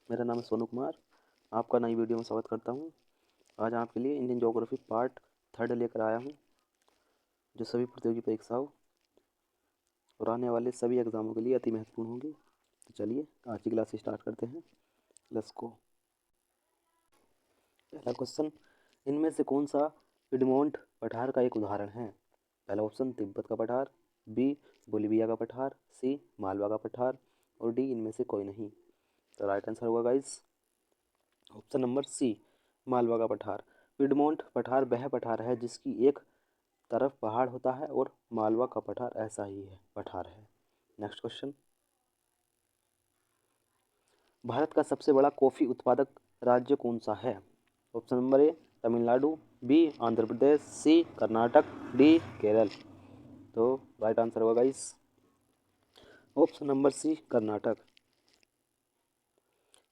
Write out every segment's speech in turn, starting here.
मेरा नाम है सोनू कुमार। आपका नई वीडियो में स्वागत करता हूँ। आज आपके लिए इंडियन ज्योग्राफी पार्ट 3 लेकर आया हूँ, जो सभी प्रतियोगी परीक्षाओं और आने वाले सभी एग्जामों के लिए अति महत्वपूर्ण होंगी। तो चलिए आज की क्लास स्टार्ट करते हैं। Let's go. पहला क्वेश्चन, इनमें से कौन सा पिडमोंट पठार का एक उदाहरण है? पहला ऑप्शन तिब्बत का पठार, बी बोलिविया का पठार, सी मालवा का पठार और डी इनमें से कोई नहीं। तो राइट आंसर होगा guys option number C, Malwa का पठार। पिडमोंट पठार वह पठार है जिसकी एक तरफ पहाड़ होता है और मालवा का पठार ऐसा ही है पठार है। नेक्स्ट क्वेश्चन, भारत का सबसे बड़ा कॉफी उत्पादक राज्य कौन सा है? Option number A Tamil Nadu, B Andhra Pradesh, C Karnataka, D Kerala. तो राइट आंसर होगा guys option number C Karnataka.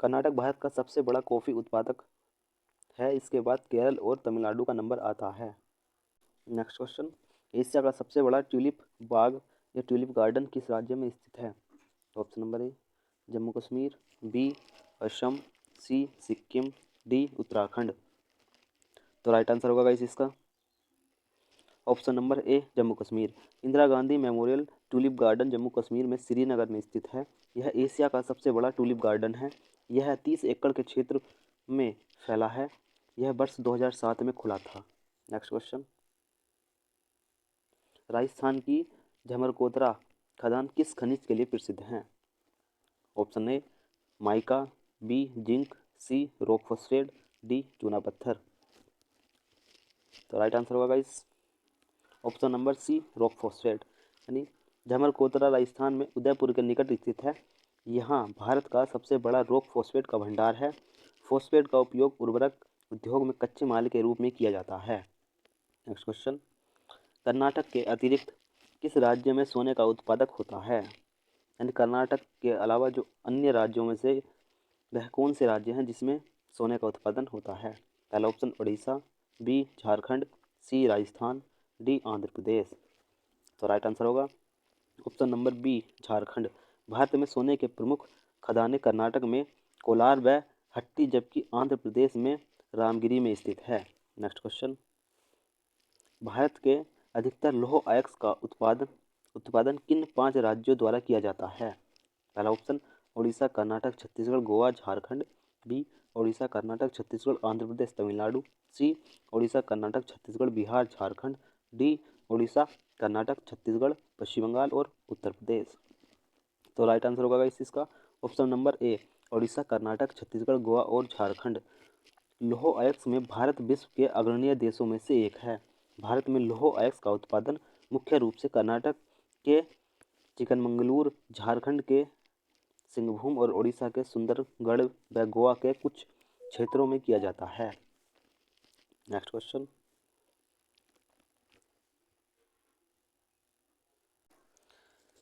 Karnataka Bharat का सबसे बड़ा कॉफी उत्पादक है, इसके बाद केरल और तमिलनाडु का नंबर आता है। नेक्स्ट क्वेश्चन, एशिया का सबसे बड़ा ट्यूलिप बाग या ट्यूलिप गार्डन किस राज्य में स्थित है? Option number A Jammu Kashmir, B Assam, C Sikkim, D Uttarakhand. तो राइट आंसर होगा गाइस इसका option number A Jammu Kashmir. Indira Gandhi memorial tulip garden Jammu Kashmir में श्रीनगर में स्थित है। यह एशिया का सबसे बड़ा ट्यूलिप गार्डन है। यह 30 एकड़ के क्षेत्र में फैला है। यह वर्ष 2007 में खुला था। नेक्स्ट क्वेश्चन, राजस्थान की झमरकोतरा खदान किस खनिज के लिए प्रसिद्ध है? Option A mica, B zinc, C rock phosphate, D चूना पत्थर। तो राइट आंसर होगा guys option number C rock phosphate. यानी झमरकोतरा राजस्थान में उदयपुर के निकट स्थित है। यहाँ भारत का सबसे बड़ा रॉक फॉस्फेट का भंडार है। फॉस्फेट का उपयोग उर्वरक उद्योग में कच्चे माल के रूप में किया जाता है। नेक्स्ट क्वेश्चन, कर्नाटक के अतिरिक्त किस राज्य में सोने का उत्पादक होता है? यानी कर्नाटक के अलावा जो अन्य राज्यों में से वह कौन से राज्य हैं जिसमें सोने का उत्पादन होता है? पहला option Orissa, B Jharkhand, C Rajasthan, D Andhra Pradesh. तो राइट आंसर होगा option number B Jharkhand. Bharat में सोने के प्रमुख खदानें कर्नाटक में कोलार व हट्टी, जबकि आंध्र प्रदेश में रामगिरी में स्थित है। नेक्स्ट क्वेश्चन, भारत के अधिकतर लौह अयस्क का उत्पादन किन 5 राज्यों द्वारा किया जाता है? पहला ऑप्शन उड़ीसा, कर्नाटक, छत्तीसगढ़, गोवा, झारखंड, बी उड़ीसा, कर्नाटक, छत्तीसगढ़, आंध्र प्रदेश, तमिलनाडु, सी उड़ीसा, कर्नाटक, छत्तीसगढ़, बिहार, झारखंड, डी उड़ीसा, कर्नाटक, छत्तीसगढ़, पश्चिम बंगाल और उत्तर प्रदेश। तो राइट आंसर होगा इसका ऑप्शन नंबर ए उड़ीसा, कर्नाटक, छत्तीसगढ़, गोवा और झारखंड। लौह अयस्क में भारत विश्व के अग्रणी देशों में से एक है। भारत में लौह अयस्क का उत्पादन मुख्य रूप से कर्नाटक के चिकनमंगलूर, झारखंड के सिंहभूम और उड़ीसा के सुंदरगढ़ व गोवा के कुछ क्षेत्रों में किया जाता है। नेक्स्ट क्वेश्चन,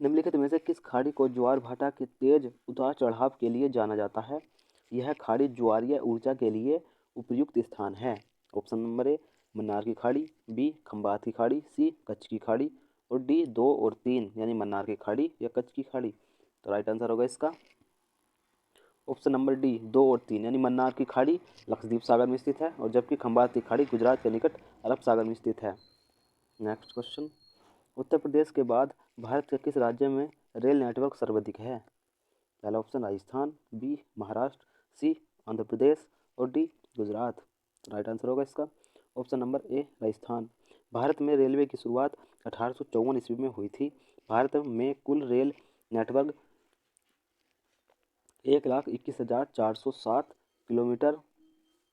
निम्नलिखित में से किस खाड़ी को ज्वार भाटा के तेज उतार चढ़ाव के लिए जाना जाता है? यह खाड़ी ज्वारीय ऊर्जा के लिए उपयुक्त स्थान है। ऑप्शन नंबर ए मन्नार की खाड़ी, बी खंबात की खाड़ी, सी कच्छ की खाड़ी और डी 2 और 3 यानी मन्नार की खाड़ी या कच्छ की खाड़ी। तो राइट आंसर होगा इसका ऑप्शन नंबर डी 2 और 3 यानी मन्नार की खाड़ी लक्षद्वीप सागर में स्थित है और जबकि खंबात की खाड़ी गुजरात के निकट अरब सागर में स्थित है। नेक्स्ट क्वेश्चन, उत्तर प्रदेश के बाद भारत के किस राज्य में रेल नेटवर्क सर्वाधिक है? पहला ऑप्शन राजस्थान, बी महाराष्ट्र, सी आंध्र प्रदेश और डी गुजरात। राइट आंसर होगा इसका ऑप्शन नंबर ए राजस्थान। भारत में रेलवे की शुरुआत 1854 ईस्वी में हुई थी। भारत में कुल रेल नेटवर्क 1,21,407 किलोमीटर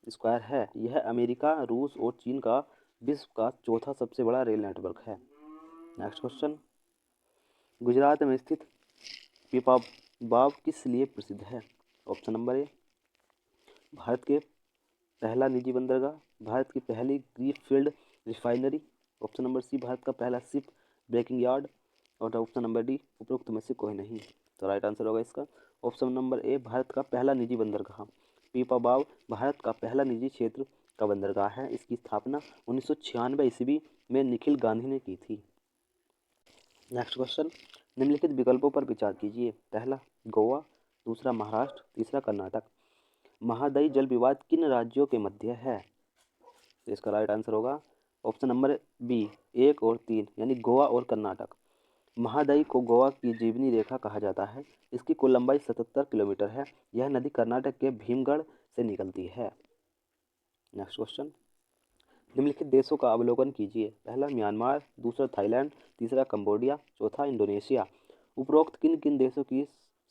स्क्वायर है। यह अमेरिका, रूस और चीन का विश्व का चौथा सबसे बड़ा रेल नेटवर्क है। नेक्स्ट क्वेश्चन, गुजरात में स्थित पीपावाव किस लिए प्रसिद्ध है? ऑप्शन नंबर ए भारत के पहला निजी बंदरगाह, भारत की पहली greenfield refinery, option number C Bharat का पहला शिप ब्रेकिंग यार्ड और ऑप्शन नंबर डी उपरोक्त में से कोई नहीं। तो राइट आंसर होगा इसका ऑप्शन नंबर ए भारत का पहला निजी बंदरगाह। पीपावाव भारत का पहला निजी क्षेत्र का बंदरगाह है। इसकी स्थापना 1996 ईस्वी में निखिल गांधी ने की थी। नेक्स्ट क्वेश्चन, निम्नलिखित विकल्पों पर विचार कीजिए। पहला गोवा, दूसरा महाराष्ट्र, तीसरा कर्नाटक। महादायी जल विवाद किन राज्यों के मध्य है? तो इसका राइट आंसर होगा ऑप्शन नंबर बी 1 और 3 यानी गोवा और कर्नाटक। महादायी को गोवा की जीवनी रेखा कहा जाता है। इसकी कुल लंबाई 77 किलोमीटर है। यह नदी कर्नाटक के भीमगढ़ से निकलती है। नेक्स्ट क्वेश्चन, निम्नलिखित देशों का अवलोकन कीजिए। पहला म्यांमार, दूसरा थाईलैंड, तीसरा कंबोडिया, चौथा इंडोनेशिया। उपरोक्त किन किन देशों की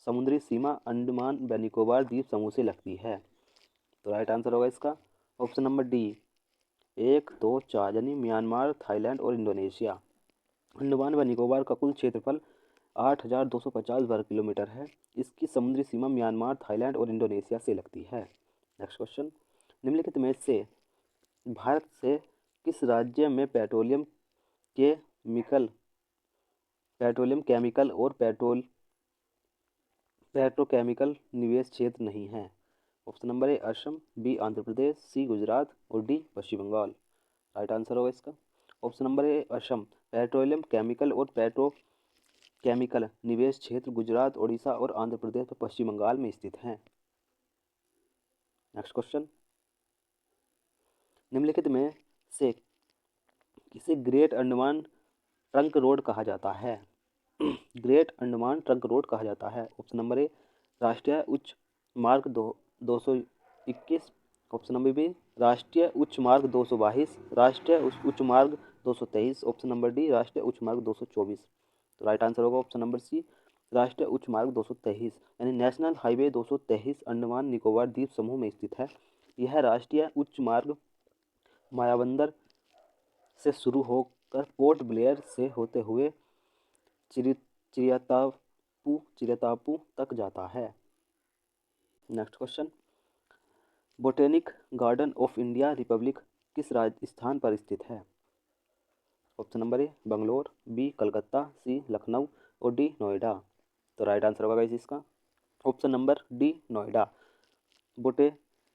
समुद्री सीमा अंडमान व निकोबार द्वीप समूह से लगती है? तो राइट आंसर होगा इसका ऑप्शन नंबर डी 1, 2, 4 यानी म्यांमार, थाईलैंड और इंडोनेशिया। अंडमान व निकोबार का कुल क्षेत्रफल 8,250 वर्ग किलोमीटर है। इसकी समुद्री सीमा म्यांमार, थाईलैंड और इंडोनेशिया से लगती है। नेक्स्ट क्वेश्चन, निम्नलिखित में से भारत से किस राज्य में पेट्रोलियम केमिकल और पेट्रोकेमिकल निवेश क्षेत्र नहीं है? Option number A Assam, B Andhra Pradesh, C Gujarat और D Paschim Bangal. Right answer होगा इसका option number A Assam. Petroleum chemical और पेट्रोकेमिकल निवेश क्षेत्र गुजरात, ओडिशा और आंध्र प्रदेश व पश्चिम बंगाल में स्थित हैं। नेक्स्ट क्वेश्चन, निम्नलिखित में से किसे ग्रेट अंडमान ट्रंक रोड कहा जाता है? ग्रेट अंडमान ट्रंक रोड कहा जाता है। ऑप्शन नंबर ए राष्ट्रीय उच्च मार्ग 221, ऑप्शन नंबर बी राष्ट्रीय उच्च मार्ग 222, राष्ट्रीय उच्च मार्ग 223, ऑप्शन नंबर डी राष्ट्रीय उच्च मार्ग 224। तो राइट आंसर होगा ऑप्शन नंबर सी राष्ट्रीय उच्च मार्ग 223 यानी नेशनल हाईवे 223 अंडमान निकोबार द्वीप समूह में स्थित है। यह राष्ट्रीय उच्च मार्ग मायाबंदर से शुरू होकर पोर्ट ब्लेयर से होते हुए चिरितापू तक जाता है। Next question, botanic garden of India republic किस स्थान पर स्थित है? Option number A Bangalore, B Calcutta, C Lucknow और डी नोएडा। तो राइट आंसर होगा गाइस इसका option number D Noida.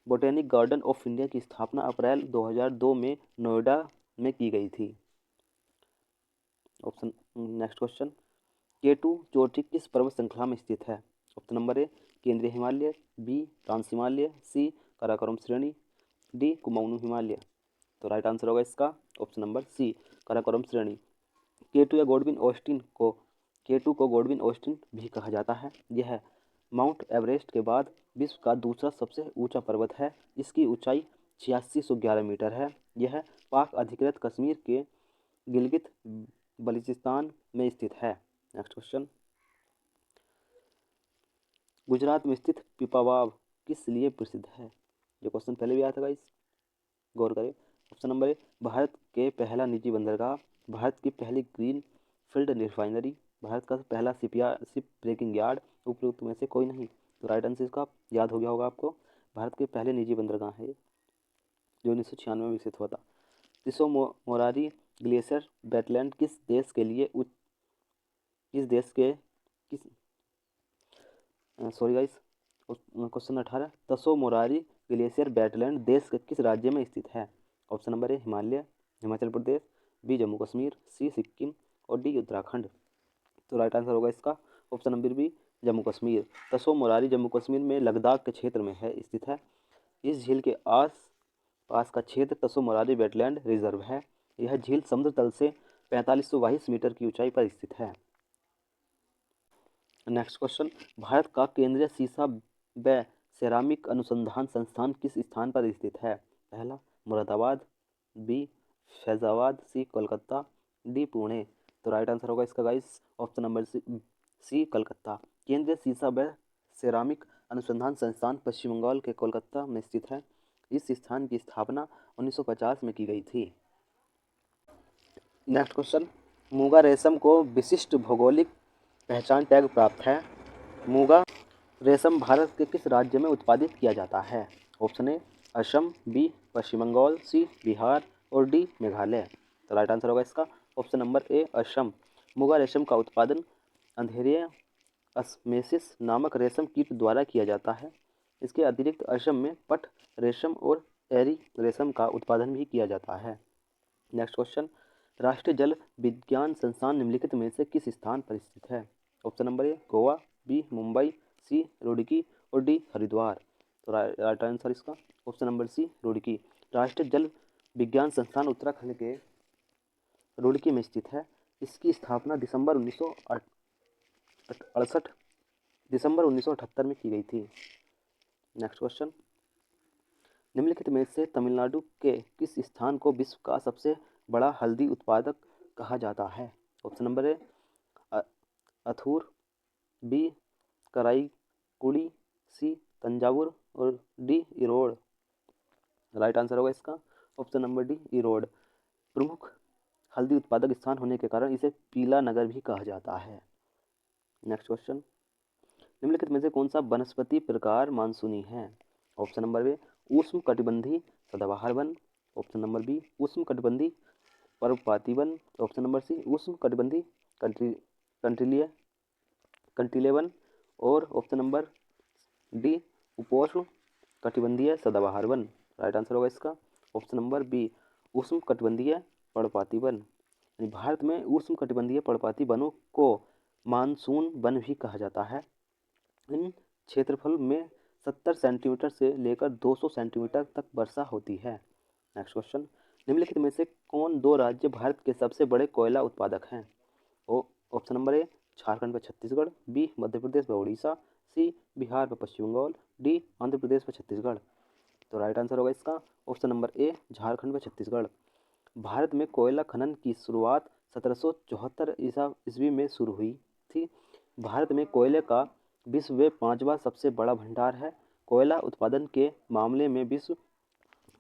Botanic garden of India की स्थापना अप्रैल 2002 में नोएडा में की गई थी। ऑप्शन नेक्स्ट क्वेश्चन, K2 चोटी किस पर्वत श्रृंखला में स्थित है? ऑप्शन नंबर ए केंद्रीय हिमालय, बी ट्रांस हिमालय, सी काराकोरम श्रेणी, डी कुमाऊनी हिमालय। तो राइट आंसर होगा इसका ऑप्शन नंबर सी काराकोरम श्रेणी। K2 को गॉडविन ऑस्टिन भी कहा जाता है। यह माउंट एवरेस्ट के बाद विश्व का दूसरा सबसे ऊंचा पर्वत है। इसकी ऊंचाई 8611 मीटर है। यह पाक अधिकृत कश्मीर के गिलगित बल्चिस्तान में स्थित है। नेक्स्ट क्वेश्चन, गुजरात में स्थित पिपावाव किस लिए प्रसिद्ध है? ये क्वेश्चन पहले भी आया था गाइस, गौर करें। ऑप्शन नंबर ए भारत के पहला निजी बंदरगाह, भारत की पहली ग्रीन फील्ड रिफाइनरी, भारत का पहला शिप ब्रेकिंग यार्ड, उपरोक्त में से कोई नहीं। तो राइट आंसर इसका याद हो गया होगा आपको, भारत के पहले निजी बंदरगाह है जो 1996 में विकसित हुआ था। तिसो मोरारी ग्लेशियर वेटलैंड किस देश के सॉरी गाइस, क्वेश्चन 18 तसो मोरारी ग्लेशियर वेटलैंड देश के किस राज्य में स्थित है? Option number A Himachal Pradesh, B Jammu Kashmir, C Sikkim और डी उत्तराखंड। तो राइट आंसर होगा इसका option number B Jammu Kashmir. Tso Moriri Jammu Kashmir में लद्दाख के क्षेत्र में स्थित है। इस झील के आस पास का क्षेत्र तसो मोरारी वेटलैंड रिजर्व है। यह झील समुद्र तल से 4522 मीटर की ऊंचाई पर स्थित है। नेक्स्ट क्वेश्चन, भारत का केंद्रीय सीसा व सेरामिक अनुसंधान संस्थान किस स्थान पर स्थित है? पहला Moradabad, B Faizabad, C Kolkata, D Pune. तो राइट आंसर होगा इसका guys option number C Calcutta. केंद्रीय सीसा व सेरामिक अनुसंधान संस्थान पश्चिम बंगाल के कोलकाता में स्थित है। इस स्थान की स्थापना 1950 में की गई थी। नेक्स्ट क्वेश्चन, मूंगा रेशम को विशिष्ट भौगोलिक पहचान टैग प्राप्त है। मूंगा रेशम भारत के किस राज्य में उत्पादित किया जाता है? ऑप्शन ए असम, बी पश्चिम बंगाल, सी बिहार और डी मेघालय। तो राइट आंसर होगा इसका ऑप्शन नंबर ए असम। मूंगा रेशम का उत्पादन अंधेरिया असमेसिस नामक रेशम कीट द्वारा किया जाता है। इसके अतिरिक्त असम में पट रेशम और एरी रेशम का उत्पादन भी किया जाता है। नेक्स्ट क्वेश्चन, राष्ट्रीय जल विज्ञान संस्थान निम्नलिखित में से किस स्थान पर स्थित है? Option number A Goa, B Mumbai, C Roorkee और डी हरिद्वार। तो राइट आंसर इसका ऑप्शन नंबर सी रुड़की। राष्ट्रीय जल विज्ञान संस्थान उत्तराखंड के रुड़की में स्थित है। इसकी स्थापना दिसंबर 1978 में की गई थी। नेक्स्ट क्वेश्चन, निम्नलिखित में से तमिलनाडु के किस स्थान को विश्व का सबसे बड़ा हल्दी उत्पादक कहा जाता है? Option number A Athur, B Karaikudi, C Thanjavur और डी इरोड। राइट आंसर होगा इसका ऑप्शन नंबर डी इरोड। प्रमुख हल्दी उत्पादक स्थान होने के कारण इसे पीला नगर भी कहा जाता है। नेक्स्ट क्वेश्चन, निम्नलिखित में से कौन सा वनस्पति प्रकार मानसूनी है? ऑप्शन नंबर ए उष्ण कटिबंधी सदाबहार वन, ऑप्शन नंबर बी उष्ण कटिबंधी पर्णपाती वन, ऑप्शन नंबर सी उष्ण कटिबंधी कंटीले वन और ऑप्शन नंबर डी उपोष्ण कटिबंधीय सदाबहार वन। राइट आंसर होगा इसका ऑप्शन नंबर बी उष्ण कटिबंधीय पर्णपाती वन। यानी भारत में उष्ण कटिबंधीय पर्णपाती वनों को मानसून वन भी कहा जाता है। इन क्षेत्रफल में 70 सेंटीमीटर से लेकर 200 सेंटीमीटर तक वर्षा होती है। नेक्स्ट क्वेश्चन, निम्नलिखित में से कौन दो राज्य भारत के सबसे बड़े कोयला उत्पादक हैं? ऑप्शन नंबर ए झारखंड व छत्तीसगढ़, बी मध्य प्रदेश व उड़ीसा, सी बिहार व पश्चिम बंगाल, डी आंध्र प्रदेश व छत्तीसगढ़। तो राइट आंसर होगा इसका ऑप्शन नंबर ए झारखंड व छत्तीसगढ़। भारत में कोयला खनन की शुरुआत 1774 ईस्वी में शुरू हुई थी। भारत में कोयले का विश्व में 5वां सबसे बड़ा भंडार है। कोयला उत्पादन के मामले में विश्व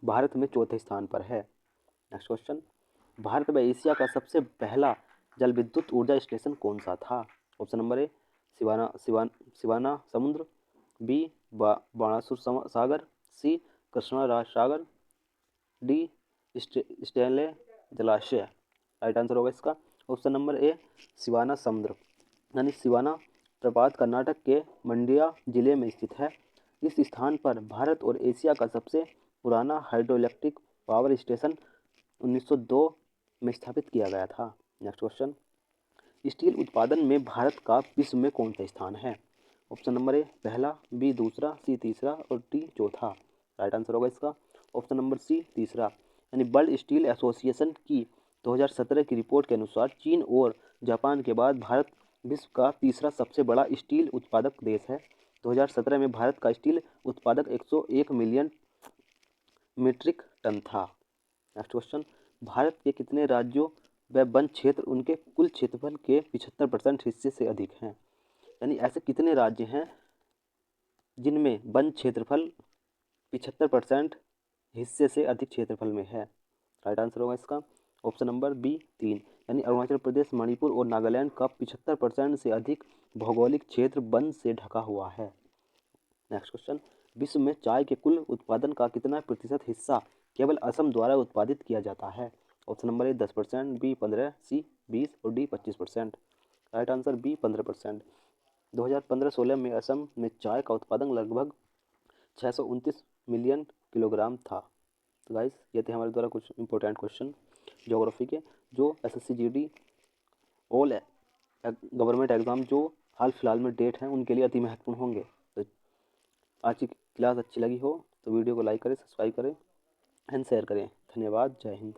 भारत में चौथे स्थान पर है। नेक्स्ट क्वेश्चन, भारत में एशिया का सबसे पहला जल विद्युत ऊर्जा स्टेशन कौन सा था? ऑप्शन नंबर ए सिवाना समुद्र, बी बाणासुर सागर, सी कृष्णा राज सागर, डी स्टेनले जलाशय। राइट आंसर होगा इसका ऑप्शन नंबर ए सिवाना समुद्र। यानी सिवाना प्रपात कर्नाटक के मंड्या जिले में स्थित है। इस स्थान पर भारत और एशिया का सबसे पुराना हाइड्रोइलेक्ट्रिक पावर स्टेशन 1902 में स्थापित किया गया था। नेक्स्ट क्वेश्चन, स्टील उत्पादन में भारत का विश्व में कौन सा स्थान है? ऑप्शन नंबर ए पहला, बी दूसरा, सी तीसरा और डी चौथा। राइट आंसर होगा इसका ऑप्शन नंबर सी तीसरा। यानी वर्ल्ड स्टील एसोसिएशन की 2017 की रिपोर्ट के अनुसार चीन और जापान के बाद भारत विश्व का तीसरा सबसे बड़ा स्टील उत्पादक देश है। 2017 में भारत का स्टील उत्पादक 101 मिलियन मीट्रिक टन था। नेक्स्ट क्वेश्चन, भारत के कितने राज्यों व वन क्षेत्र उनके कुल क्षेत्रफल के 75% हिस्से से अधिक हैं? यानी ऐसे कितने राज्य हैं जिनमें वन क्षेत्रफल 75% हिस्से से अधिक क्षेत्रफल में है? राइट आंसर होगा इसका ऑप्शन नंबर बी 3। यानी अरुणाचल प्रदेश, मणिपुर और नागालैंड का 75% से अधिक भौगोलिक क्षेत्र वन से ढका हुआ है। नेक्स्ट क्वेश्चन, विश्व में चाय के कुल उत्पादन का कितना प्रतिशत हिस्सा केवल असम द्वारा उत्पादित किया जाता है? ऑप्शन नंबर ए 10%, बी 15%, सी 20% और डी 25%। Right answer B 15%। 2015-16 में असम में चाय का उत्पादन लगभग 629 मिलियन किलोग्राम था। तो गाइस ये थे हमारे द्वारा कुछ इंपॉर्टेंट क्वेश्चन ज्योग्राफी के, जो SSC GD all government exam जो हाल फिलहाल में डेट हैं उनके लिए अति महत्वपूर्ण होंगे। तो आज की क्लास अच्छी लगी हो तो वीडियो को लाइक करें, सब्सक्राइब करें एंड शेयर करें। धन्यवाद। जय हिंद।